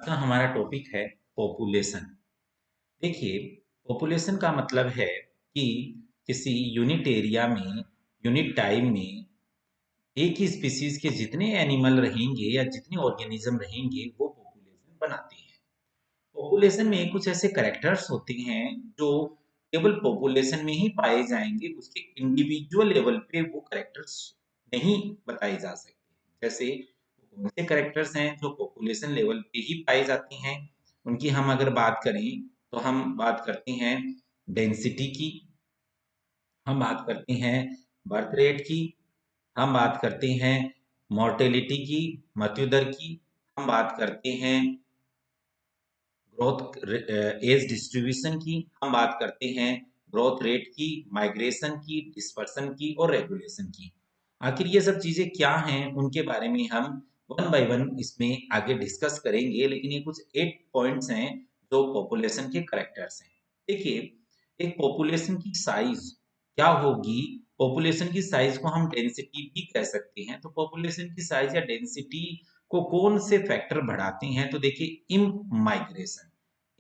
का हमारा टॉपिक है पॉपुलेशन। देखिए, पॉपुलेशन का मतलब है कि किसी यूनिट एरिया में, यूनिट टाइम में एक ही स्पीसीज के जितने एनिमल रहेंगे या जितने ऑर्गेनिज्म रहेंगे वो पॉपुलेशन बनाते हैं। पॉपुलेशन में कुछ ऐसे कैरेक्टर्स होते हैं जो केवल पॉपुलेशन में ही पाए जाएंगे, उसके इंडिविजुअल लेवल पे वो कैरेक्टर्स नहीं बताए जा सकते। जैसे कौन से कैरेक्टर्स हैं जो पॉपुलेशन लेवल पे ही पाए जाते हैं, उनकी हम अगर बात करें तो हम बात करते हैं डेंसिटी की, हम बात करते हैं बर्थ रेट की, हम बात करते हैं मॉर्टेलिटी की, मृत्यु दर की, हम बात करते हैं ग्रोथ एज डिस्ट्रीब्यूशन की, हम बात करते हैं ग्रोथ रेट की, माइग्रेशन की, डिस्पर्सन की और रेगुलेशन की। आखिर ये सब चीजें क्या हैं, उनके बारे में हम वन बाय वन इसमें आगे डिस्कस करेंगे, लेकिन ये कुछ 8 पॉइंट्स हैं जो पॉपुलेशन के करेक्टर्स हैं। देखिए, एक पॉपुलेशन की साइज क्या होगी? पॉपुलेशन की साइज को हम डेंसिटी भी कह सकते हैं। तो पॉपुलेशन की साइज या डेंसिटी को कौन से फैक्टर बढ़ाते हैं? तो देखिए, इमाइग्रेशन।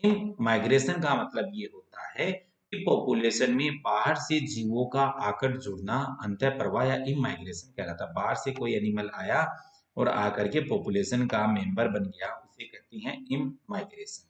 इमाइग्रेशन का मतलब ये होता है कि पॉपुलेशन में बाहर से जीवों का आकर जुड़ना अंतः प्रवाह या इमाइग्रेशन कहलाता है। बाहर से कोई एनिमल आया और आकर के पॉपुलेशन का मेंबर बन गया, उसे कहते हैं इमाइग्रेशन।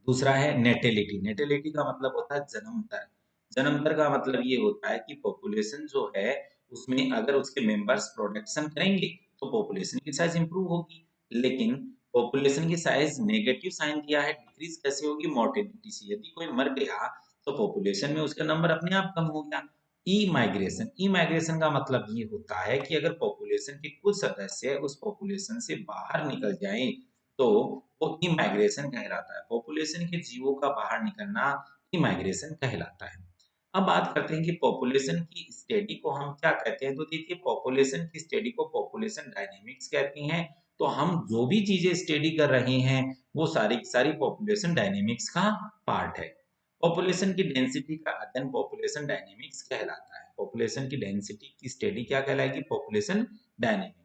दूसरा है नेटेलिटी। नेटेलिटी का मतलब होता है जन्म दर। जन्म दर का मतलब ये होता है कि पॉपुलेशन जो है उसमें अगर उसके मेंबर्स प्रोडक्शन करेंगे तो पॉपुलेशन की साइज इंप्रूव होगी। लेकिन पॉपुलेशन की साइज नेगेटिव साइन दिया है, डिक्रीज कैसे होगी? मोर्टेलिटी से। यदि कोई मर गया तो पॉपुलेशन में उसका नंबर अपने आप कम हो गया। ई माइग्रेशन। ई माइग्रेशन का मतलब ये होता है कि अगर पॉपुलेशन के कुछ सदस्य उस पॉपुलेशन से बाहर निकल जाएं तो वो इमाइग्रेशन कहलाता है। पॉपुलेशन के जीवों का बाहर निकलना इमाइग्रेशन कहलाता है। अब बात करते हैं कि पॉपुलेशन की स्टडी को हम क्या कहते हैं। तो देखिए, पॉपुलेशन की स्टडी को पॉपुलेशन डायनेमिक्स कहते हैं। तो हम जो भी चीजें स्टडी कर रहे हैं वो सारी की सारी पॉपुलेशन डायनेमिक्स का पार्ट है। पॉपुलेशन की डेंसिटी का अध्ययन पॉपुलेशन डायनेमिक्स कहलाता है। पॉपुलेशन की डेंसिटी की स्टडी क्या कहलाएगी? Population dynamics.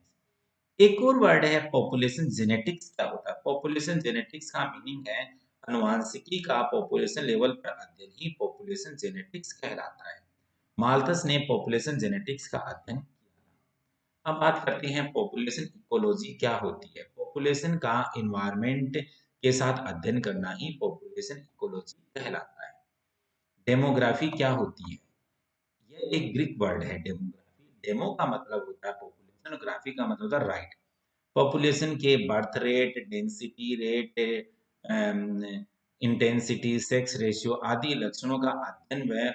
एक और वर्ड है पॉपुलेशन जेनेटिक्स। क्या होता है? पॉपुलेशन जेनेटिक्स का मीनिंग है अनुवांशिकी का पॉपुलेशन लेवल पर अध्ययन ही पॉपुलेशन जेनेटिक्स कहलाता है। माल्थस ने पॉपुलेशन जेनेटिक्स का अध्ययन किया। अब बात करते हैं पॉपुलेशन इकोलॉजी क्या होती है। पॉपुलेशन का एनवायरनमेंट के साथ अध्ययन करना ही पॉपुलेशन इकोलॉजी कहलाता है। डेमोग्राफी क्या होती है? यह एक ग्रीक वर्ड है डेमोग्राफी। डेमो का मतलब होता है पॉपुलेशन और ग्राफी का मतलब होता है राइट। पॉपुलेशन के birth rate, density rate, intensity, sex ratio आदि लक्षणों का अध्ययन व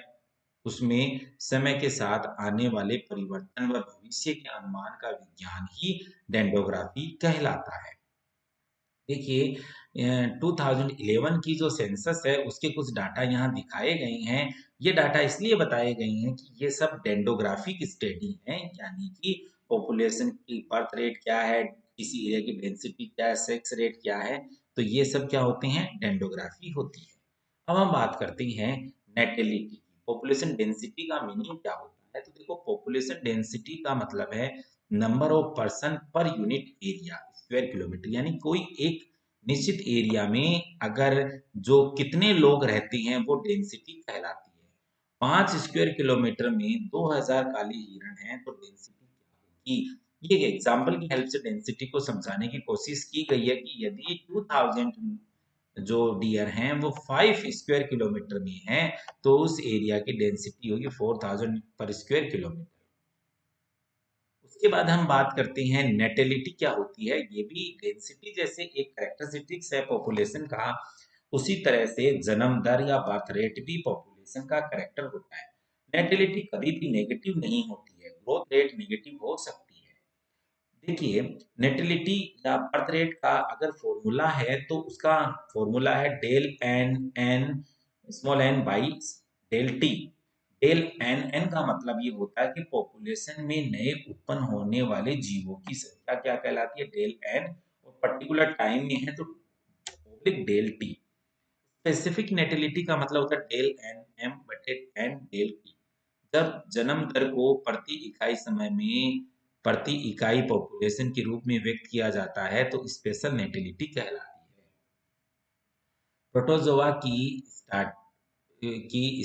उसमें समय के साथ आने वाले परिवर्तन व भविष्य के अनुमान का विज्ञान ही डेंडोग्राफी कहलाता है। देखिए, 2011 की जो सेंसस है उसके कुछ डाटा यहाँ दिखाए गए हैं। ये डाटा इसलिए बताए गए हैं कि ये सब डेंडोग्राफिक स्टडी है, यानी कि पॉपुलेशन की बर्थ रेट क्या है, किसी एरिया की डेंसिटी क्या है, सेक्स रेट क्या है, तो ये सब क्या होते हैं? डेंडोग्राफी होती है। अब हम बात करते हैं नेटेलिटी की। पॉपुलेशन डेंसिटी का मीनिंग क्या होता है? तो देखो, पॉपुलेशन डेंसिटी का मतलब है number of person per unit area square kilometre, यानी कोई एक निश्चित एरिया में अगर जो कितने लोग रहते हैं वो डेंसिटी कहलाती है। 5 स्क्वायर किलोमीटर में 2000 काली हिरण हैं तो डेंसिटी क्या होगी? ये एग्जाम्पल की हेल्प से डेंसिटी को समझाने की कोशिश की गई है कि यदि 2000 जो डियर हैं वो 5 स्क्वायर किलोमीटर में हैं तो उस एरिया की डेंसिटी होगी 4000 पर स्क्वायर किलोमीटर। उसके बाद हम बात करते हैं नेटेलिटी क्या होती है। ये भी डेंसिटी जैसे एक कैरेक्टरिस्टिक्स है पॉपुलेशन का, उसी तरह से जन्म दर या बर्थ रेट भी पॉपुलेशन का कैरेक्टर होता है। नेटेलिटी कभी भी नेगेटिव नहीं होती है, ग्रोथ रेट नेगेटिव हो सकती है। देखिए, नेटेलिटी या बर्थ रेट का अगर फॉर्मूला है तो उसका फॉर्मूला है del N N small N by del T. Del N N का मतलब ये होता है कि पॉपुलेशन में नए उत्पन्न होने वाले जीवों की संख्या क्या कहलाती है? Del N. और पर्टिकुलर टाइम में है तो डेल टी। स्पेसिफिक नेटिलिटी का मतलब होता है डेल एन एम बटे एन डेल टी। जब जन्म दर को प्रति इकाई समय में प्रति इकाई पॉपुलेशन के रूप में व्यक्त किया जाता है तो स्पेशल नेटिलिटी कहलाती है। प्रोटोजोआ की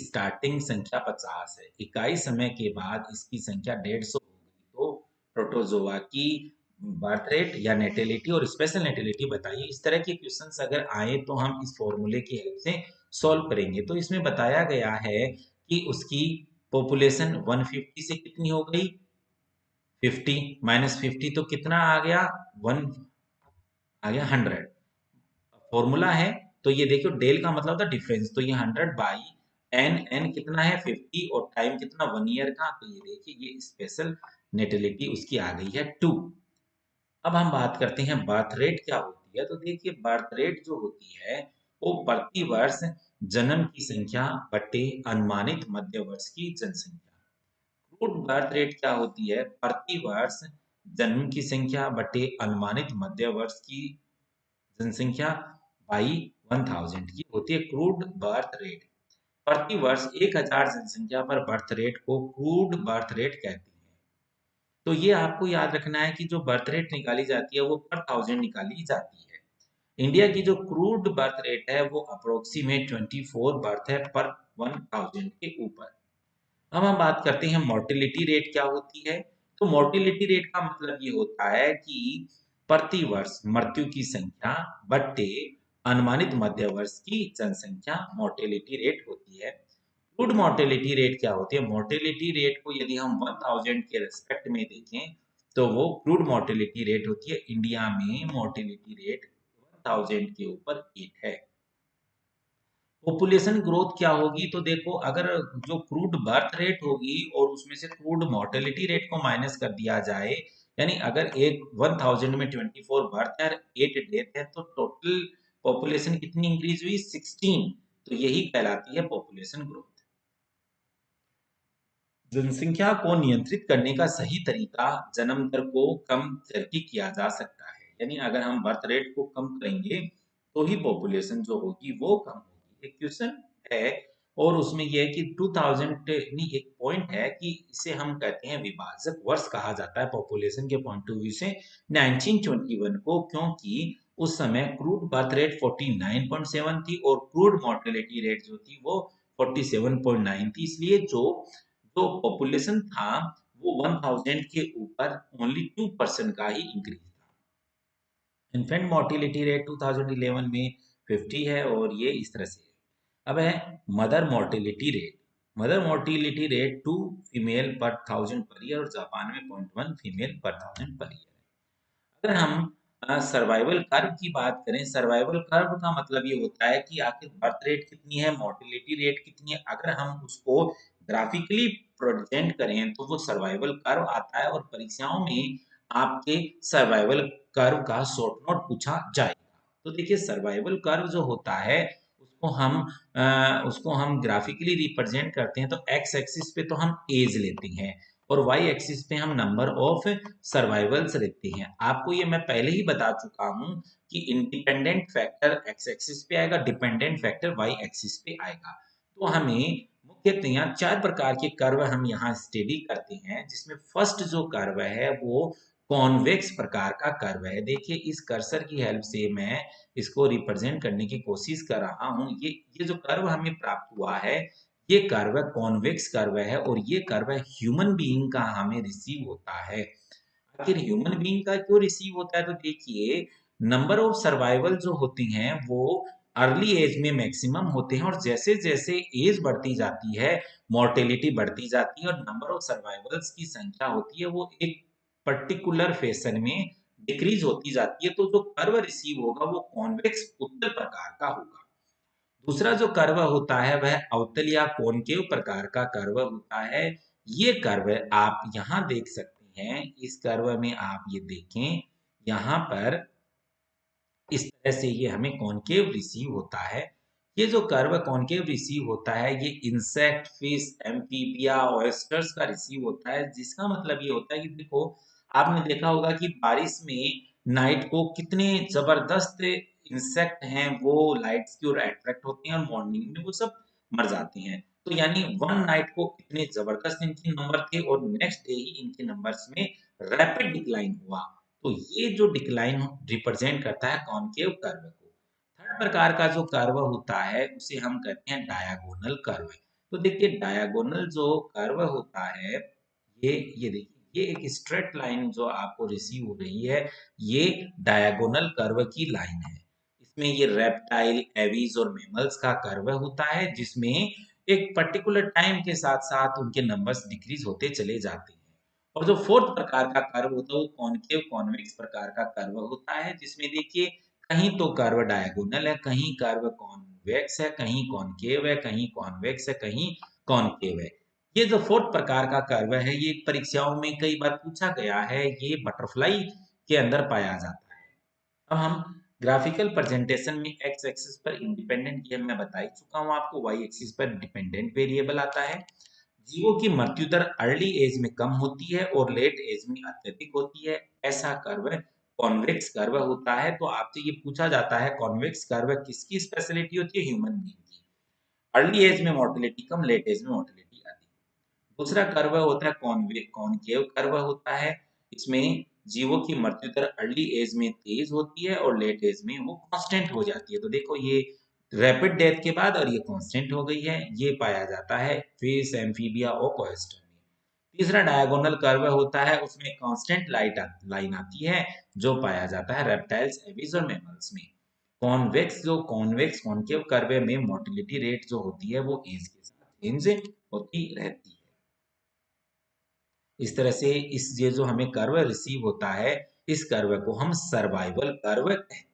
स्टार्टिंग संख्या 50 है, इकाई समय के बाद इसकी संख्या 150 हो गई, तो प्रोटोजोआ की बर्थ रेट या नेटिलिटी और स्पेशल नेटिलिटी बताइए। इस तरह के क्वेश्चंस अगर आए तो हम इस फॉर्मूले की हेल्प से सॉल्व करेंगे। तो इसमें बताया गया है कि उसकी पॉपुलेशन 150 से कितनी हो गई, 50 माइनस 50 तो कितना आ गया, 1 आ गया 100। फॉर्मूला है तो ये देखियो, डेल का मतलब था डिफरेंस, तो ये 100 बाई एन, एन कितना है 50 और टाइम कितना 1 ईयर का, तो ये देखिए ये स्पेशल नेटिलिटी उसकी आ गई है 2। अब हम बात करते हैं बर्थ रेट क्या होती है। तो देखिए बर्थ रेट जो होती है वो प्रति वर्ष जन्म की संख्या बटे अनुमानित मध्य वर्ष की जनसंख्या। क्रूड बर्थ रेट क्या होती है, प्रति वर्ष जन्म की संख्या बटे अनुमानित मध्य वर्ष की जनसंख्या बाई 1000 की होती है क्रूड बर्थ रेट। प्रति वर्ष 1000 जनसंख्या पर बर्थ रेट को क्रूड बर्थ रेट कहते हैं। तो ये आपको याद रखना है कि जो बर्थ रेट निकाली जाती है वो पर 1000 निकाली जाती है। इंडिया की जो क्रूड बर्थ रेट है वो अप्रोक्सीमेट 24 बर्थ है पर 1000 के ऊपर। अब हम बात करते हैं मोर्टेलिटी रेट क्या होती है। तो मोर्टेलिटी रेट का मतलब ये होता है कि प्रति वर्ष मृत्यु की संख्या बट्टे अनुमानित मध्य वर्ष की जनसंख्या मोर्टेलिटी रेट होती है। क्रूड मोर्टेलिटी रेट क्या होती है, मोर्टेलिटी रेट को यदि हम 1000 के रेस्पेक्ट में देखें तो वो क्रूड मोर्टेलिटी रेट होती है। इंडिया में मोर्टेलिटी रेट 1000 के ऊपर 8 है। पॉपुलेशन ग्रोथ क्या होगी, तो देखो अगर जो क्रूड बर्थ रेट होगी और उसमें से क्रूड मोर्टेलिटी रेट को माइनस कर दिया जाए, यानी अगर एक 1000 में 24 बर्थ है और 8 डेथ है तो टोटल पॉपुलेशन कितनी इंक्रीज हुई, 16। तो यही कहलाती है पॉपुलेशन ग्रोथ। जनसंख्या को नियंत्रित करने का सही तरीका जन्म दर को कम करके किया जा सकता है, यानी अगर हम बर्थ रेट को कम करेंगे तो ही पॉपुलेशन जो होगी वो कम होगी। एक क्वेश्चन है और उसमें यह है कि 2000 नहीं, एक पॉइंट है कि इसे हम कहते हैं विभाजक वर्ष कहा जाता है पॉपुलेशन के पॉइंट ऑफ व्यू से 1921 को, क्योंकि उस समय क्रूड बर्थ रेट 49.7 थी और क्रूड मोर्टेलिटी रेट जो थी वो 47.9 थी। इसलिए जो जो पॉपुलेशन था वो 1000 के ऊपर ओनली 2% का ही इंक्रीज था। इन्फेंट मोर्टिलिटी रेट 2011 में 50 है और ये इस तरह से है। अब है mother mortality rate. Mother mortality rate 2 female पर 1000 पर ईयर और जापान में 0.1 फीमेल पर 1000 पर ईयर है। अगर हम सर्वाइवल कर्व की बात करें, सर्वाइवल कर्व का मतलब ये होता है कि आखिर बर्थ रेट कितनी है, मोर्टिलिटी रेट कितनी है, अगर हम उसको ग्राफिकली प्रेजेंट करें तो वो सर्वाइवल कर्व आता है और परीक्षाओं में आपके सर्वाइवल कर्व का शॉर्ट नोट पूछा जाएगा। तो देखिए सर्वाइवल कर्व जो होता है उसको हम ग्राफिकली रिप्रेजेंट करते हैं। तो एक्स एक्सिस पे तो हम एज लेते हैं और वाई एक्सिस पे हम नंबर ऑफ सर्वाइवल्स लेते हैं। आपको ये मैं पहले ही बता चुका हूं कि इंडिपेंडेंट फैक्टर एक्स एक्सिस पे आएगा, डिपेंडेंट फैक्टर वाई एक्सिस पे आएगा। तो हमें मुख्यतः यहाँ 4 प्रकार के कर्व हम यहाँ स्टडी करते हैं, जिसमें फर्स्ट जो कर्व है वो कॉन्वेक्स प्रकार का कर्व है। देखिए इस कर्सर की हेल्प से मैं इसको रिप्रेजेंट करने की कोशिश कर रहा हूँ। ये जो कर्व हमें प्राप्त हुआ है ये कर्व कॉन्वेक्स कर्व है और ये कर्व ह्यूमन बीइंग का हमें रिसीव होता है। आखिर ह्यूमन बीइंग का क्यों रिसीव होता है, तो देखिए नंबर ऑफ सर्वाइवल जो होती हैं वो अर्ली एज में मैक्सिमम होते हैं और जैसे जैसे एज बढ़ती जाती है मॉर्टेलिटी बढ़ती जाती है और नंबर ऑफ सर्वाइवल्स की संख्या होती है वो एक पर्टिकुलर फैशन में डिक्रीज होती जाती है। तो जो कर्व रिसीव होगा वो कॉन्वेक्स उत्तल प्रकार का होगा। दूसरा जो कर्व होता है वह अवतल या कॉनकेव प्रकार का कर्व होता है। ये कर्व आप यहाँ देख सकते हैं, इस कर्व में आप ये देखें यहाँ पर इस तरह से ये हमें कॉनकेव रिसीव होता है। ये जो कर्व कॉनकेव रिसीव होता है ये इंसेक्ट, फिश, एम्फीबिया, ऑयस्टर्स का रिसीव होता है, जिसका मतलब ये होता है कि देखो आपने देखा होगा कि बारिश में नाइट को कितने जबरदस्त इंसेक्ट हैं वो लाइट्स की ओर अट्रैक्ट होते हैं और मॉर्निंग में वो सब मर जाते हैं। तो यानी वन नाइट को इतने जबरदस्त इनके नंबर थे और नेक्स्ट डे ही इनके नंबर्स में रैपिड डिक्लाइन हुआ, तो ये जो डिक्लाइन रिप्रेजेंट करता है कॉनकेव कर्व को। थर्ड प्रकार का जो कर्व होता है उसे हम कहते हैं डायगोनल कर्व। तो देखिए डायगोनल जो कर्व होता है, ये देखिए ये एक स्ट्रेट लाइन जो आपको रिसीव हो रही है, ये डायगोनल कर्व की लाइन है। इसमें ये रेप्टाइल, एवीज और मेमल्स का कर्व होता है, जिसमें एक पर्टिकुलर टाइम के साथ-साथ उनके नंबर्स डिक्रीज होते चले जाते हैं। और जो फोर्थ प्रकार का कर्व होता है वो कॉनकेव कॉन्वेक्स प्रकार का कर्व होता है, जिसमें देखिए कहीं तो कर्व डायगोनल है, कहीं कर्व कॉन्वेक्स है, कहीं कॉनकेव है, कहीं कॉन्वेक्स है, कहीं कॉनकेव है। ये जो फोर्थ प्रकार का कर्व है, ये परीक्षाओं में कई बार पूछा गया है, ये बटरफ्लाई के अंदर पाया जाता है। अब हम ग्राफिकल प्रेजेंटेशन में एक्स एक्सिस पर इंडिपेंडेंट, ये मैं बता ही चुका हूँ आपको, वाई एक्सिस पर डिपेंडेंट वेरिएबल आता है। जीवों की मृत्यु दर अर्ली एज में कम होती है और लेट एज में अत्यधिक होती है, ऐसा कर्व कॉन्वेक्स कर्व होता है। तो आपसे ये पूछा जाता है कॉन्वेक्स कर्व किसकी स्पेशलिटी होती है? ह्यूमन बीइंग की। अर्ली एज में मोर्टेलिटी कम, लेट एज में मोर्टेलिटी अधिक। दूसरा कर्व होता है कॉनकेव कर्व होता है। इसमें जीवों की मृत्यु दर अर्ली एज में तेज होती है और लेट एज में वो कांस्टेंट हो जाती है। तो देखो ये रैपिड डेथ के बाद और ये कांस्टेंट हो गई है, ये पाया जाता है फिश, एम्फीबिया और कोएस्टर में। तीसरा डायगोनल कर्व होता है, उसमें कांस्टेंट लाइन आती है, जो पाया जाता है रेप्टाइल्स, एविस और मैमल्स में। कॉन्वेक्स कॉनकेव कर्व में मोर्टेलिटी रेट जो होती है वो एज के साथ चेंज होती रहती है। इस तरह से इस ये जो हमें कर्व रिसीव होता है, इस कर्व को हम सर्वाइवल कर्व कहते हैं।